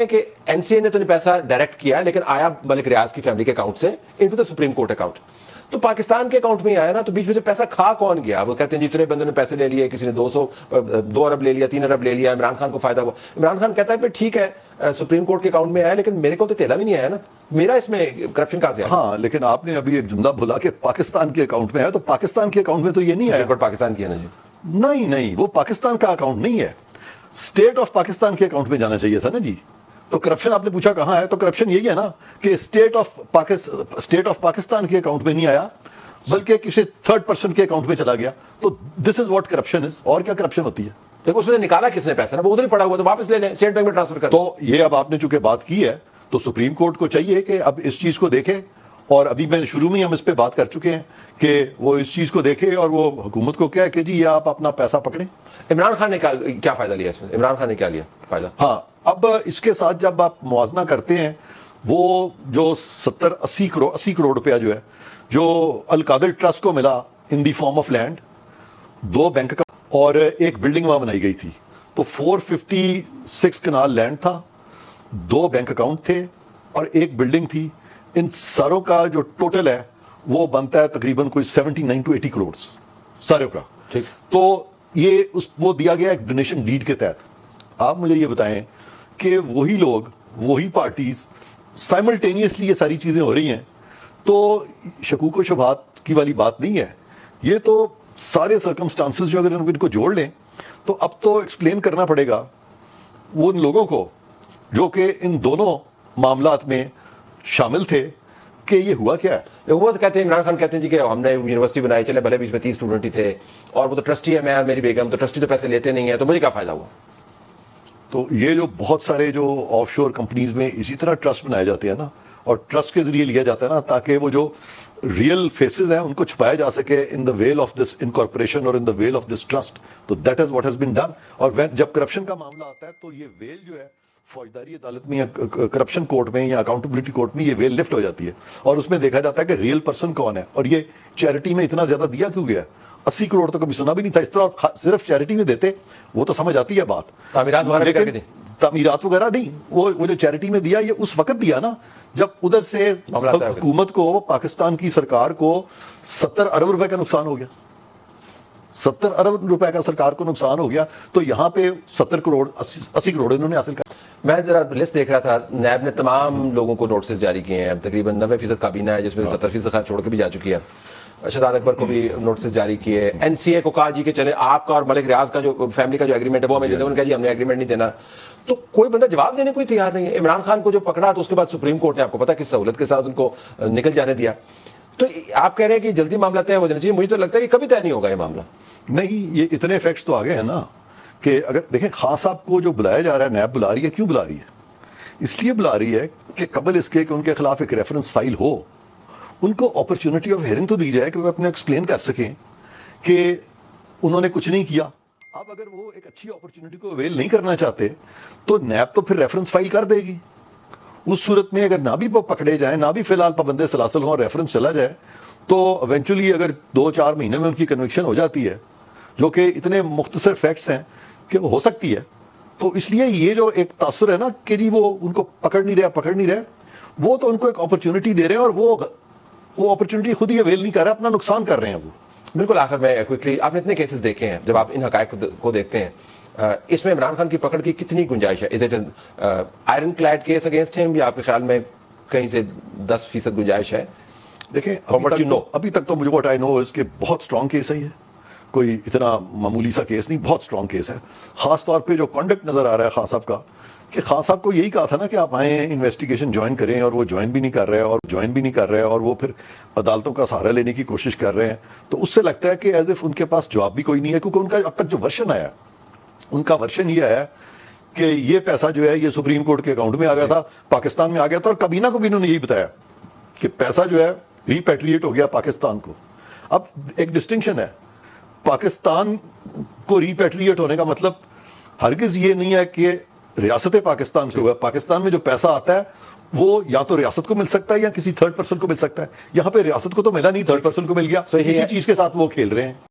کہ N C اے نے تو نہیں پیسہ ڈائریکٹ کیا لیکن آیا ملک ریاض کی فیملی کے اکاؤنٹ سے into the supreme court account. تو پاکستان کے اکاؤنٹ میں آیا نا, تو بیچ میں سے پیسہ کھا کون گیا؟ وہ کہتے ہیں جتنے بندوں نے پیسے لے لیے, کسی نے 2 ارب لے لیا, 3 ارب لے لیا, عمران خان کو فائدہ ہوا. عمران خان کہتا ہے پھر ٹھیک ہے سپریم کورٹ کے اکاؤنٹ میں آیا لیکن میرے کو تو تیلا بھی نہیں آیا نا, میرا اس میں کرپشن کہاں سے آیا؟ ہاں لیکن آپ نے ابھی ایک جملہ بولا کہ پاکستان کے اکاؤنٹ میں ہے, تو پاکستان کے اکاؤنٹ میں تو یہ نہیں آیا. پاکستان کی ہے نا جی. نہیں, وہ پاکستان کا اکاؤنٹ نہیں ہے, اسٹیٹ آف پاکستان کے اکاؤنٹ میں جانا چاہیے تھا نا جی. تو کرپشن آپ نے پوچھا کہاں ہے, تو کرپشن یہی ہے نا کہ اسٹیٹ آف پاکستان کے اکاؤنٹ میں نہیں آیا بلکہ کسی تھرڈ پرسن کے اکاؤنٹ میں چلا گیا. تو دس از واٹ کرپشن از. اور کیا کرپشن ہوتی ہے؟ دیکھو اس میں نکالا کس نے پیسہ نا, وہ ادھر ہی پڑا ہوا تو واپس لے لیں, اسٹیٹ بینک میں ٹرانسفر کر. تو یہ اب آپ نے چونکہ بات کی ہے تو سپریم کورٹ کو چاہیے کہ اب اس چیز کو دیکھے, اور ابھی میں شروع میں ہم اس پہ بات کر چکے ہیں کہ وہ اس چیز کو دیکھے اور وہ حکومت کو کہے کہ جی یہ آپ اپنا پیسہ پکڑیں. عمران خان نے کیا فائدہ لیا اس میں؟ عمران خان نے کیا لیا فائدہ؟ ہاں, اب اس کے ساتھ جب آپ موازنہ کرتے ہیں, وہ جو 70-80 کروڑ روپیہ جو ہے جو القادر ٹرسٹ کو ملا ان دی فارم آف لینڈ, 2 بینک کا اور ایک بلڈنگ وہاں بنائی گئی تھی, تو 456 کنال لینڈ تھا, 2 بینک اکاؤنٹ تھے اور ایک بلڈنگ تھی. ان ساروں کا جو ٹوٹل ہے وہ بنتا ہے تقریباً کوئی 79 to 80 کروڑ ساروں کا. ٹھیک, تو یہ وہ دیا گیا ایک ڈونیشن ڈیڈ کے تحت. آپ مجھے یہ بتائیں کہ وہی لوگ, وہی پارٹیز سائملٹینیسلی یہ ساری چیزیں ہو رہی ہیں, تو شکوک و شبہات کی والی بات نہیں ہے. یہ تو سارے سرکمسٹانسز جو اگر ان کو جوڑ لیں تو اب تو ایکسپلین کرنا پڑے گا وہ ان لوگوں کو جو کہ ان دونوں معاملات میں شامل تھے کہ یہ ہوا کیا ہے. وہ تو کہتے ہیں, عمران خان کہتے ہیں جی کہ ہم نے یونیورسٹی بنائی, چلے بھلے بیچ میں 30 اسٹوڈنٹ ہی تھے, اور وہ تو ٹرسٹی ہے, میں اور میری بیگم, تو ٹرسٹی تو پیسے لیتے نہیں ہیں, تو مجھے کیا فائدہ ہوا؟ تو یہ جو بہت سارے جو آف شور کمپنیز میں اسی طرح ٹرسٹ بنائے جاتے ہیں نا, اور ٹرسٹ کے ذریعے لیا جاتا ہے نا تاکہ وہ جو ریئل فیسز ہیں ان کو چھپایا جا سکے ان دا ویل آف دس انکارپوریشن اور ان دا ویل آف دس ٹرسٹ. تو that is what has been done. اور جب کرپشن کا معاملہ آتا ہے تو یہ ویل جو ہے فوجداری عدالت میں یا کرپشن کورٹ میں یا اکاؤنٹیبلٹی کورٹ میں یہ ویل لفٹ ہو جاتی ہے, اور اس میں دیکھا جاتا ہے کہ ریئل پرسن کون ہے, اور یہ چیریٹی میں اتنا زیادہ دیا کیوں گیا. 80 کروڑ تو کبھی سنا بھی نہیں تھا. اس طرح صرف چیریٹی میں دیتے وہ تو سمجھ آتی ہے بات, تعمیرات وغیرہ نہیں. وہ جو چیریٹی میں دیا یہ اس وقت دیا نا جب ادھر سے حکومت کو, پاکستان کی سرکار کو 70 ارب روپے کا نقصان ہو گیا. 70 ارب روپے کا سرکار کو نقصان ہو گیا, تو یہاں پہ 70 کروڑ 80 کروڑ انہوں نے حاصل کر. میں ذرا لسٹ دیکھ رہا تھا, نیب نے تمام لوگوں کو نوٹسز جاری کیے ہیں, تقریباً 90% کابینہ ہے جس میں 70% خیر چھوڑ کے بھی جا چکی ہے. شہزاد اکبر کو بھی نوٹسز جاری کیے. این سی اے کو کہا جی کہ چلے آپ کا اور ملک ریاض کا جو فیملی کا جو ایگریمنٹ ہے وہ ہمیں دے دیں. انہوں نے کہا جی ہم نے ایگریمنٹ نہیں دینا. تو کوئی بندہ جواب دینے کوئی تیار نہیں ہے. عمران خان کو جو پکڑا تو اس کے بعد سپریم کورٹ نے آپ کو پتا کس سہولت کے ساتھ ان کو نکل جانے دیا. تو آپ کہہ رہے ہیں کہ جلدی معاملہ طے ہو جانا چاہیے. مجھے تو لگتا ہے کہ کبھی طے نہیں ہوگا یہ معاملہ. نہیں, یہ اتنے فیکٹس تو آگے ہیں نا کہ اگر دیکھیں خان صاحب کو جو بلایا جا رہا ہے, نیب بلا رہی ہے, کیوں بلا رہی ہے؟ اس لیے بلا رہی ہے کہ قبل اس کے کہ ان کے خلاف ایک ریفرنس فائل ہو, ان کو اپرچونٹی آف ہیئرنگ تو دی جائے کہ وہ اپنے ایکسپلین کر سکیں کہ انہوں نے کچھ نہیں کیا. اب اگر وہ ایک اچھی اپرچونٹی کو اویل نہیں کرنا چاہتے تو نیب تو پھر ریفرنس فائل کر دے گی. اس صورت میں اگر نہ بھی وہ پکڑے جائیں, نہ بھی فی الحال پابند سلاسل ہوں اور ریفرنس چلا جائے, تو ایونچولی اگر 2-4 مہینے میں ان کی کنوکشن ہو جاتی ہے, جو کہ اتنے مختصر فیکٹس ہیں کہ وہ ہو سکتی ہے. تو اس لیے یہ جو ایک تاثر ہے نا کہ جی وہ ان کو پکڑ نہیں رہے, وہ تو ان کو ایک اپرچونٹی دے رہے ہیں اور وہ اپرچونٹی خود ہی اویل نہیں کر رہے, اپنا نقصان کر رہے ہیں وہ. بالکل. آخر میں کوئکلی, آپ نے اتنے کیسز دیکھے ہیں, جب آپ ان حقائق کو دیکھتے ہیں, اس میں عمران خان کی پکڑ کی کتنی گنجائش ہے؟ Is it iron clad case against ہم, یا آپ کے خیال میں کہیں سے 10% گنجائش ہے؟ دیکھیں ابھی تک تو مجھے واٹ آئی نو اس کے بہت اسٹرانگ کیس ہے, یہ کوئی اتنا معمولی سا کیس نہیں, بہت اسٹرانگ کیس ہے. خاص طور پہ جو کنڈکٹ نظر آ رہا ہے خان صاحب کا, کہ خان صاحب کو یہی کہا تھا نا کہ آپ آئیں انویسٹیگیشن جوائن کریں, اور وہ جوائن بھی نہیں کر رہے اور وہ پھر عدالتوں کا سہارا لینے کی کوشش کر رہے ہیں. تو اس سے لگتا ہے کہ ایز اف ان کے پاس جواب بھی کوئی نہیں ہے, کیونکہ ان کا اب تک جو ورشن آیا, ان کا ورشن یہ آیا کہ یہ پیسہ جو ہے یہ سپریم کورٹ کے اکاؤنٹ میں آ گیا تھا, پاکستان میں آ گیا تھا, اور کابینہ کو بھی انہوں نے یہی بتایا کہ پیسہ جو ہے ریپیٹریٹ ہو گیا پاکستان کو. اب ایک ڈسٹنکشن ہے, پاکستان کو ریپیٹریٹ ہونے کا مطلب ہرگز یہ نہیں ہے کہ ریاست پاکستان کو ہے. پاکستان میں جو پیسہ آتا ہے وہ یا تو ریاست کو مل سکتا ہے یا کسی تھرڈ پرسن کو مل سکتا ہے. یہاں پہ ریاست کو تو ملا نہیں, تھرڈ پرسن کو مل گیا. اسی چیز کے ساتھ وہ کھیل رہے ہیں.